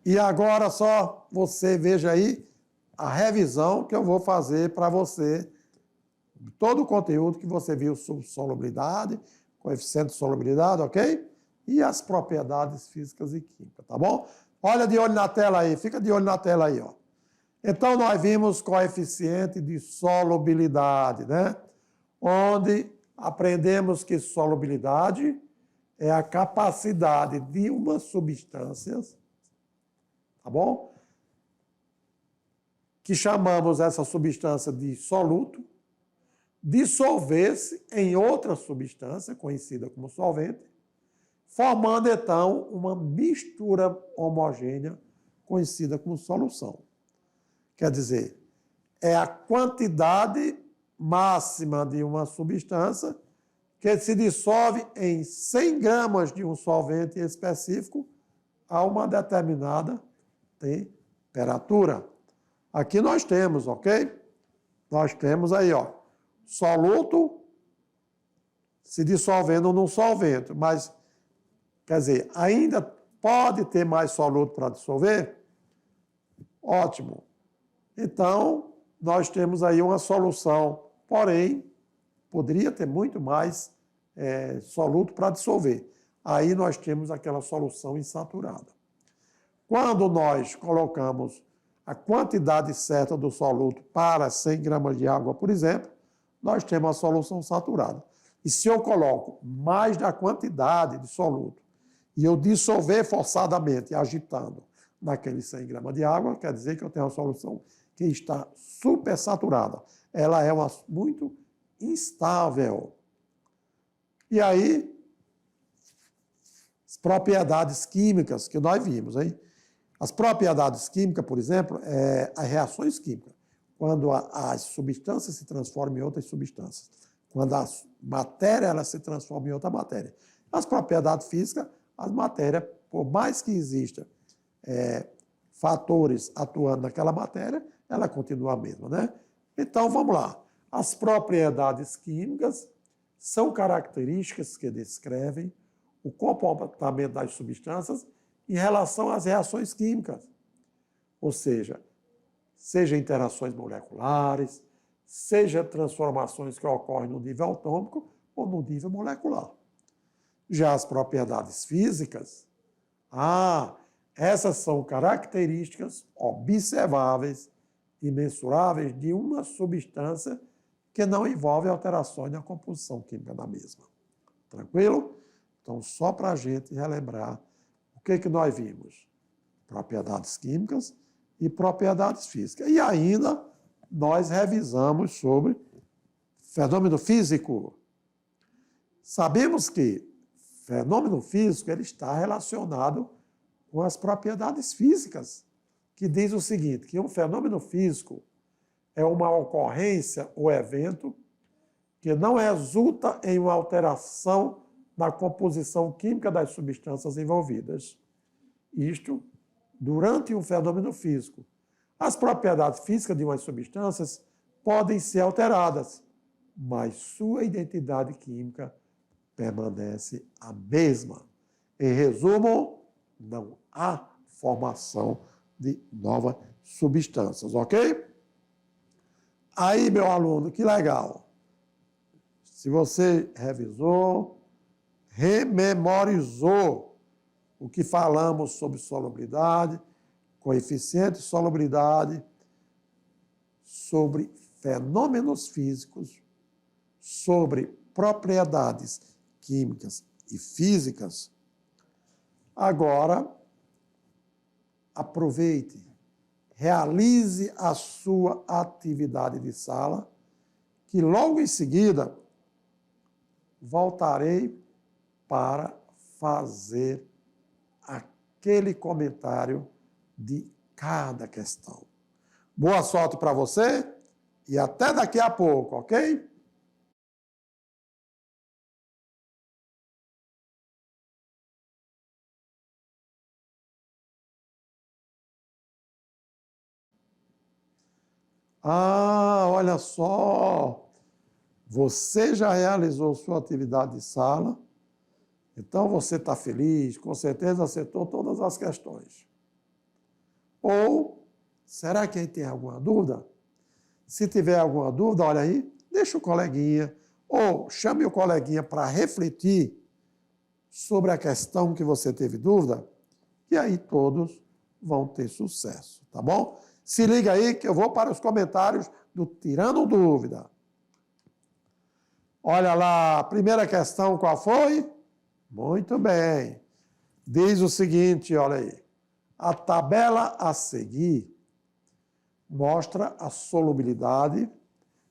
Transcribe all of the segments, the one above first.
E agora só você veja aí a revisão que eu vou fazer para você, todo o conteúdo que você viu sobre solubilidade, coeficiente de solubilidade, ok? E as propriedades físicas e químicas, tá bom? Olha de olho na tela aí, fica de olho na tela aí, ó. Então, nós vimos coeficiente de solubilidade, né? Onde aprendemos que solubilidade é a capacidade de uma substância, tá bom? Que chamamos essa substância de soluto, dissolver-se em outra substância, conhecida como solvente, formando, então, uma mistura homogênea, conhecida como solução. Quer dizer, é a quantidade máxima de uma substância que se dissolve em 100 gramas de um solvente específico a uma determinada temperatura. Aqui nós temos, ok? Nós temos aí, ó, soluto se dissolvendo num solvente, mas, quer dizer, ainda pode ter mais soluto para dissolver? Ótimo. Então, nós temos aí uma solução, porém, poderia ter muito mais soluto para dissolver. Aí nós temos aquela solução insaturada. Quando nós colocamos a quantidade certa do soluto para 100 gramas de água, por exemplo, nós temos a solução saturada. E se eu coloco mais da quantidade de soluto e eu dissolver forçadamente, agitando naqueles 100 gramas de água, quer dizer que eu tenho uma solução que está supersaturada. Ela é muito instável. E aí, as propriedades químicas que nós vimos, hein? As propriedades químicas, por exemplo, as reações químicas. Quando as substâncias se transformam em outras substâncias. Quando a matéria ela se transforma em outra matéria. As propriedades físicas, as matérias, por mais que existam fatores atuando naquela matéria, ela continua a mesma, né? Então, vamos lá. As propriedades químicas são características que descrevem o comportamento das substâncias em relação às reações químicas. Ou seja interações moleculares, seja transformações que ocorrem no nível atômico ou no nível molecular. Já as propriedades físicas, essas são características observáveis e mensuráveis de uma substância que não envolve alterações na composição química da mesma. Tranquilo? Então, só para a gente relembrar o que nós vimos? Propriedades químicas e propriedades físicas. E ainda nós revisamos sobre fenômeno físico. Sabemos que fenômeno físico ele está relacionado com as propriedades físicas, que diz o seguinte, que um fenômeno físico é uma ocorrência ou evento que não resulta em uma alteração na composição química das substâncias envolvidas. Isto durante um fenômeno físico. As propriedades físicas de umas substâncias podem ser alteradas, mas sua identidade química permanece a mesma. Em resumo, não há formação de novas substâncias, ok? Aí, meu aluno, que legal. Se você revisou, rememorizou o que falamos sobre solubilidade, coeficiente de solubilidade, sobre fenômenos físicos, sobre propriedades químicas e físicas, agora aproveite, realize a sua atividade de sala, que logo em seguida voltarei para fazer aquele comentário de cada questão. Boa sorte para você e até daqui a pouco, ok? Olha só, você já realizou sua atividade de sala, então você está feliz, com certeza acertou todas as questões. Ou será que aí tem alguma dúvida? Se tiver alguma dúvida, olha aí, deixa o coleguinha, ou chame o coleguinha para refletir sobre a questão que você teve dúvida, e aí todos vão ter sucesso, tá bom? Se liga aí que eu vou para os comentários do Tirando Dúvida. Olha lá, a primeira questão qual foi? Muito bem. Diz o seguinte, olha aí. A tabela a seguir mostra a solubilidade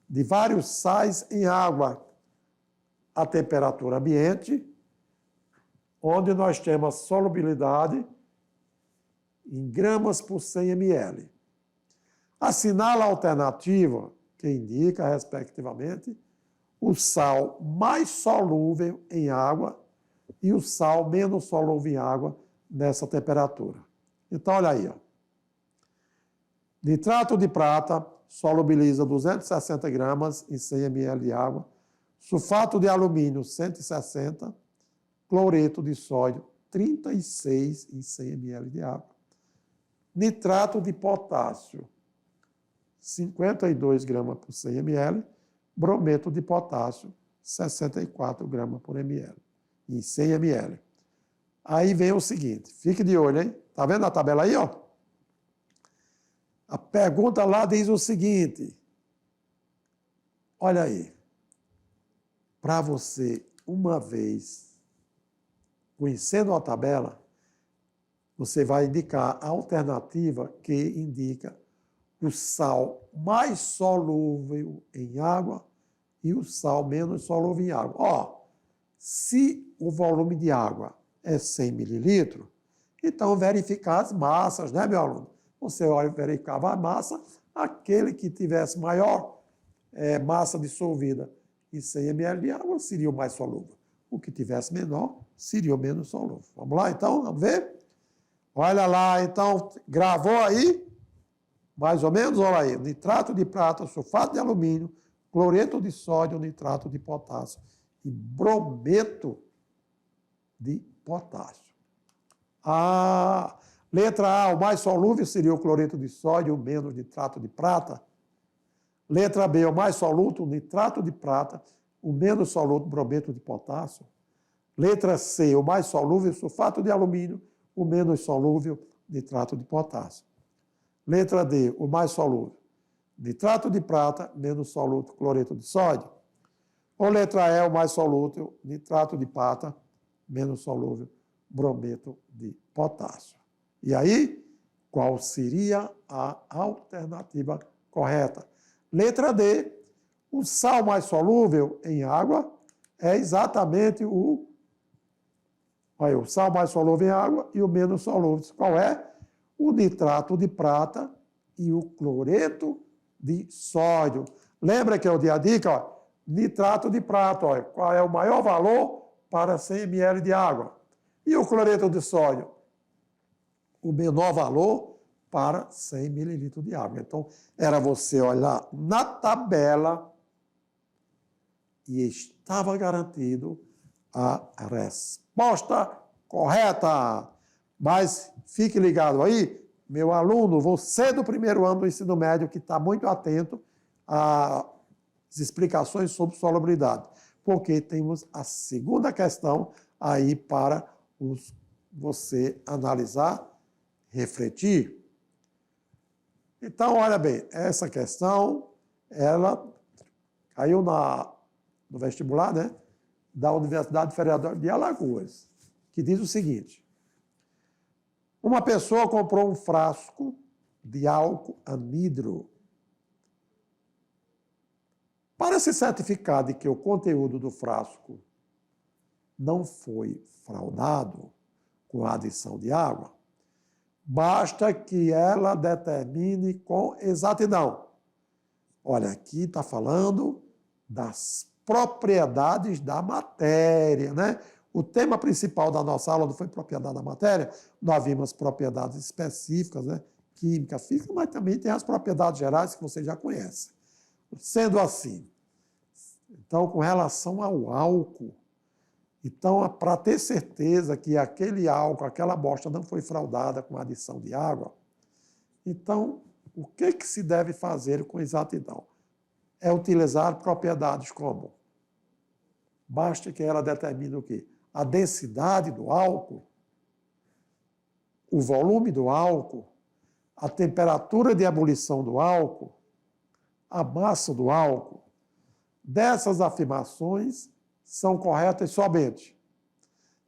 de vários sais em água a temperatura ambiente, onde nós temos a solubilidade em gramas por 100 ml. Assinala a alternativa que indica, respectivamente, o sal mais solúvel em água e o sal menos solúvel em água nessa temperatura. Então, olha aí. Ó. Nitrato de prata solubiliza 260 gramas em 100 ml de água. Sulfato de alumínio, 160. Cloreto de sódio, 36 em 100 ml de água. Nitrato de potássio, 52 gramas por 100 ml. Brometo de potássio, 64 gramas por ml, em 100 ml. Aí vem o seguinte, fique de olho, hein? Tá vendo a tabela aí, ó? A pergunta lá diz o seguinte, olha aí, para você, uma vez, conhecendo a tabela, você vai indicar a alternativa que indica o sal mais solúvel em água e o sal menos solúvel em água. Ó, se o volume de água é 100 mililitros, então verificar as massas, né, meu aluno? Você vai verificar a massa, aquele que tivesse maior massa dissolvida em 100 ml de água seria o mais solúvel. O que tivesse menor seria o menos solúvel. Vamos lá, então? Vamos ver? Olha lá, então, gravou aí? Mais ou menos, olha aí, nitrato de prata, sulfato de alumínio, cloreto de sódio, nitrato de potássio e brometo de potássio. Letra A, o mais solúvel seria o cloreto de sódio, o menos nitrato de prata. Letra B, o mais solúvel, o nitrato de prata, o menos solúvel, brometo de potássio. Letra C, o mais solúvel, sulfato de alumínio, o menos solúvel, nitrato de potássio. Letra D, o mais solúvel, nitrato de prata, menos solúvel, cloreto de sódio. Ou letra E, o mais solúvel, nitrato de prata, menos solúvel, brometo de potássio. E aí, qual seria a alternativa correta? Letra D, o sal mais solúvel em água é exatamente o sal mais solúvel em água e o menos solúvel. Qual é? O nitrato de prata e o cloreto de sódio. Lembra que eu dei a dica? Ó, nitrato de prata, ó, qual é o maior valor para 100 ml de água? E o cloreto de sódio? O menor valor para 100 ml de água. Então, era você olhar na tabela e estava garantido a resposta correta. Mas fique ligado aí, meu aluno, você do primeiro ano do ensino médio que está muito atento às explicações sobre solubilidade, porque temos a segunda questão aí para você analisar, refletir. Então, olha bem, essa questão, ela caiu no vestibular, né, da Universidade Federal de Alagoas, que diz o seguinte: uma pessoa comprou um frasco de álcool anidro. Para se certificar de que o conteúdo do frasco não foi fraudado com a adição de água, basta que ela determine com exatidão. Olha, aqui está falando das propriedades da matéria, né? O tema principal da nossa aula não foi propriedade da matéria, nós vimos propriedades específicas, né? Química, física, mas também tem as propriedades gerais que você já conhece. Sendo assim, então, com relação ao álcool, então, para ter certeza que aquele álcool, aquela bosta não foi fraudada com a adição de água, Então, o que se deve fazer com exatidão? É utilizar propriedades como? Basta que ela determine o quê? A densidade do álcool, o volume do álcool, a temperatura de ebulição do álcool, a massa do álcool. Dessas afirmações são corretas somente.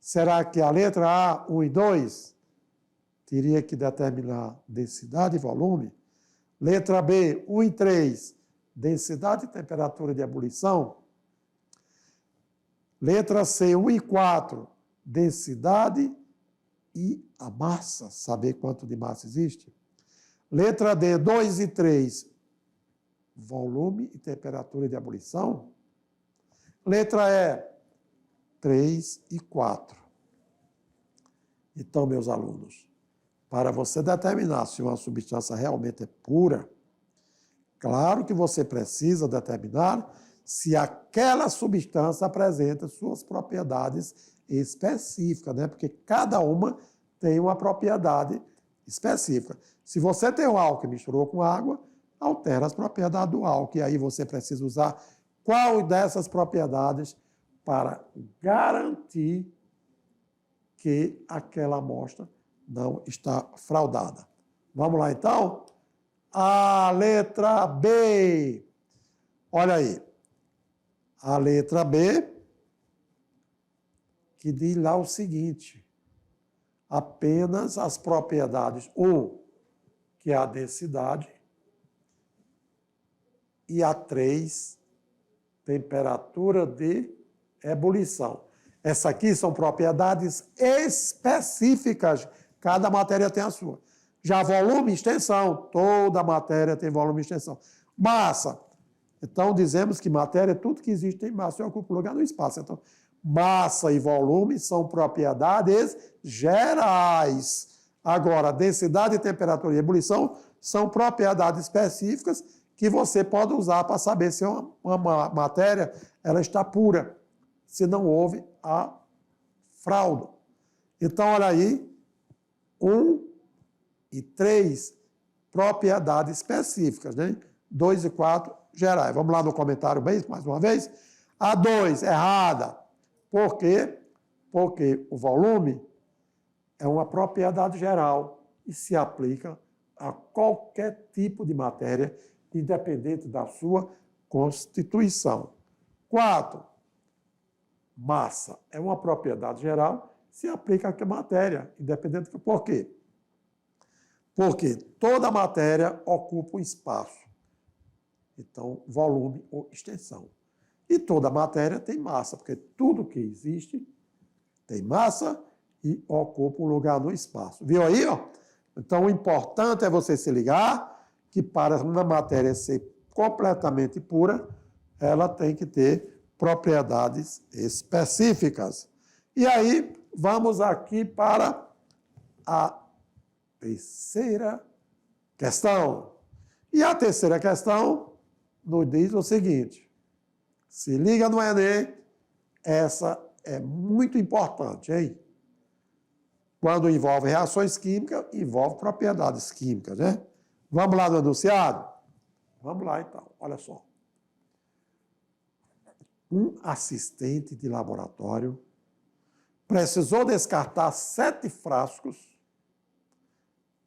Será que a letra A, 1 e 2, teria que determinar densidade e volume? Letra B, 1 e 3, densidade e temperatura de ebulição? Letra C, 1 e 4, densidade e a massa, saber quanto de massa existe? Letra D, 2 e 3, volume e temperatura de ebulição? Letra E, 3 e 4. Então, meus alunos, para você determinar se uma substância realmente é pura, claro que você precisa determinar se aquela substância apresenta suas propriedades específicas, né? Porque cada uma tem uma propriedade específica. Se você tem um álcool e misturou com água, altera as propriedades do álcool. E aí você precisa usar qual dessas propriedades para garantir que aquela amostra não está fraudada. Vamos lá, então? A letra B. Olha aí. A letra B, que diz lá o seguinte: apenas as propriedades, que é a densidade, e a 3, temperatura de ebulição. Essa aqui são propriedades específicas, cada matéria tem a sua. Já volume e extensão, toda matéria tem volume e extensão. Massa, então dizemos que matéria, tudo que existe tem massa e ocupa lugar no espaço. Então, massa e volume são propriedades gerais. Agora, densidade, temperatura e ebulição são propriedades específicas que você pode usar para saber se uma matéria ela está pura, se não houve a fraude. Então, olha aí, 1 e 3, propriedades específicas, né? 2 e 4, gerais. Vamos lá no comentário bem, mais uma vez. A 2, errada. Por quê? Porque o volume é uma propriedade geral e se aplica a qualquer tipo de matéria, independente da sua constituição. 4, massa é uma propriedade geral, se aplica a qualquer matéria, independente do por quê? Porque toda matéria ocupa um espaço. Então, volume ou extensão. E toda matéria tem massa, porque tudo que existe tem massa e ocupa um lugar no espaço. Viu aí? Ó? Então, o importante é você se ligar que para uma matéria ser completamente pura, ela tem que ter propriedades específicas. E aí, vamos aqui para a terceira questão. E a terceira questão nos diz o seguinte: se liga no Enem, essa é muito importante, hein? Quando envolve reações químicas, envolve propriedades químicas, né? Vamos lá no enunciado? Vamos lá, então. Olha só. Um assistente de laboratório precisou descartar 7 frascos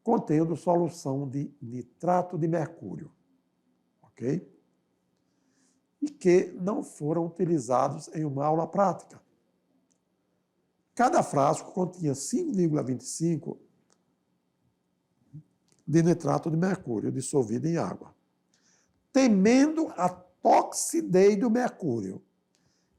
contendo solução de nitrato de mercúrio, ok? E que não foram utilizados em uma aula prática. Cada frasco continha 5,25 de nitrato de mercúrio dissolvido em água. Temendo a toxidez do mercúrio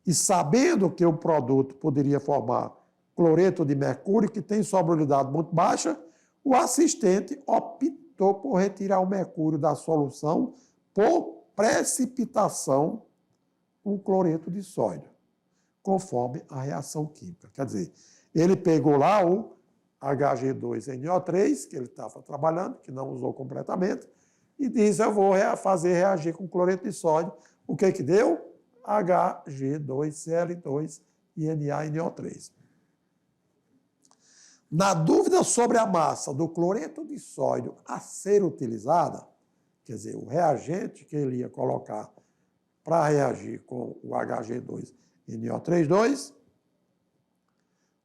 e sabendo que o produto poderia formar cloreto de mercúrio, que tem solubilidade muito baixa, o assistente optou por retirar o mercúrio da solução por precipitação com cloreto de sódio, conforme a reação química. Quer dizer, ele pegou lá o Hg2NO3, que ele estava trabalhando, que não usou completamente, e disse, eu vou fazer reagir com cloreto de sódio. O que que deu? Hg2Cl2 e NaNO3. Na dúvida sobre a massa do cloreto de sódio a ser utilizada, quer dizer, o reagente que ele ia colocar para reagir com o Hg2NO32,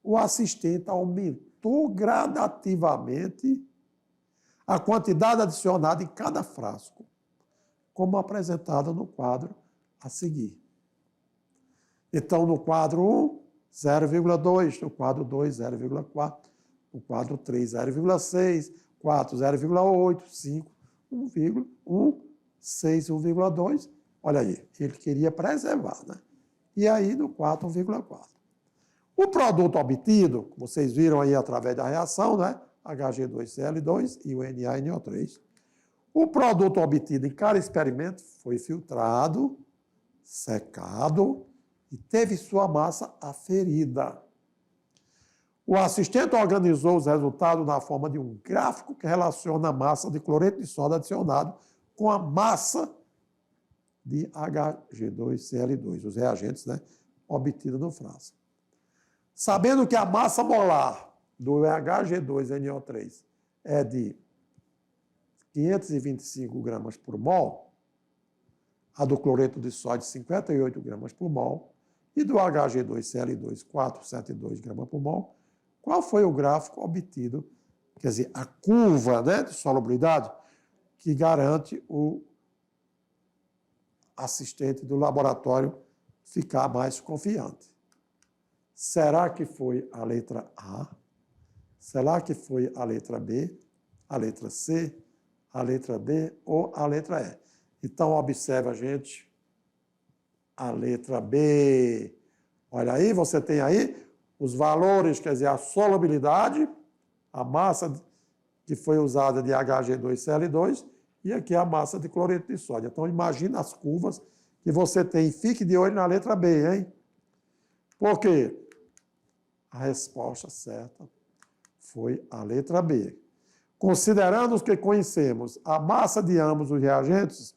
o assistente aumentou gradativamente a quantidade adicionada em cada frasco, como apresentado no quadro a seguir. Então, no quadro 1, 0,2, no quadro 2, 0,4, no quadro 3, 0,6, 4, 0,8, 5, 1,1, 6, 1,2. Olha aí, ele queria preservar, né? E aí, no 4, 1,4. O produto obtido, vocês viram aí através da reação, né? Hg2Cl2 e o NaNO3. O produto obtido em cada experimento foi filtrado, secado e teve sua massa aferida. O assistente organizou os resultados na forma de um gráfico que relaciona a massa de cloreto de sódio adicionado com a massa de Hg2Cl2, os reagentes, né, obtidos no frasco. Sabendo que a massa molar do Hg2NO3 é de 525 gramas por mol, a do cloreto de sódio 58 gramas por mol e do Hg2Cl2 472 gramas por mol, qual foi o gráfico obtido, quer dizer, a curva, né, de solubilidade que garante o assistente do laboratório ficar mais confiante? Será que foi a letra A? Será que foi a letra B, a letra C, a letra D ou a letra E? Então, observa, gente, a letra B. Olha aí, você tem aí os valores, quer dizer, a solubilidade, a massa que foi usada de Hg2Cl2 e aqui a massa de cloreto de sódio. Então, imagina as curvas que você tem. Fique de olho na letra B, hein? Por quê? A resposta certa foi a letra B. Considerando que conhecemos a massa de ambos os reagentes,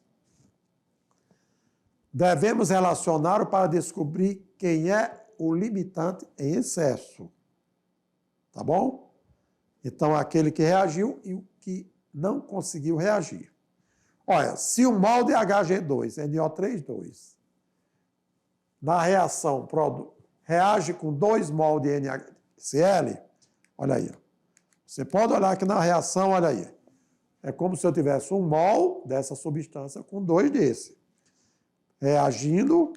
devemos relacionar para descobrir quem é o limitante em excesso. Tá bom? Então, aquele que reagiu e o que não conseguiu reagir. Olha, se um mol de Hg2NO32 na reação reage com 2 mol de NaCl, olha aí. Você pode olhar aqui na reação, olha aí. É como se eu tivesse 1 mol dessa substância com 2 desse. Reagindo,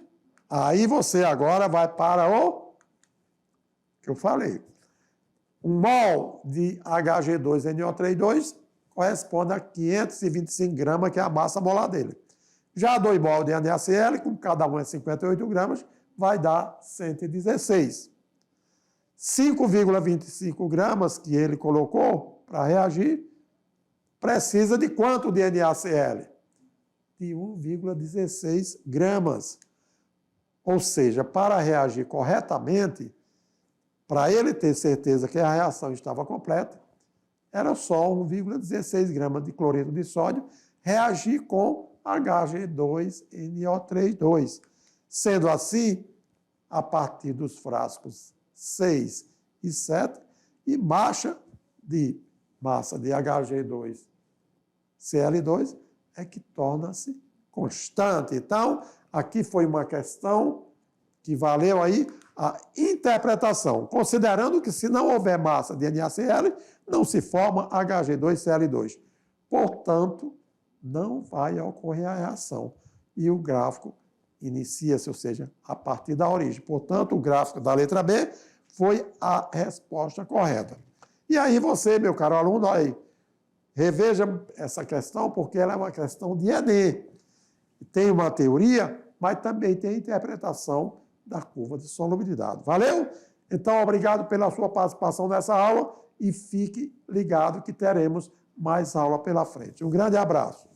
aí você agora vai para o que eu falei. 1 mol de Hg2NO32 corresponde a 525 gramas, que é a massa molar dele. Já 2 mol de NaCl, como cada um é 58 gramas, vai dar 116. 5,25 gramas que ele colocou para reagir, precisa de quanto de NaCl? De 1,16 gramas. Ou seja, para reagir corretamente, para ele ter certeza que a reação estava completa, era só 1,16 gramas de cloreto de sódio reagir com Hg2NO32. Sendo assim, a partir dos frascos 6 e 7, e massa de Hg2Cl2 é que torna-se constante. Então, aqui foi uma questão que valeu aí a interpretação, considerando que se não houver massa de NaCl, não se forma Hg2Cl2. Portanto, não vai ocorrer a reação. E o gráfico inicia-se, ou seja, a partir da origem. Portanto, o gráfico da letra B foi a resposta correta. E aí você, meu caro aluno, aí, reveja essa questão, porque ela é uma questão de Enem. Tem uma teoria, mas também tem a interpretação da curva de solubilidade. Valeu? Então, obrigado pela sua participação nessa aula e fique ligado que teremos mais aula pela frente. Um grande abraço.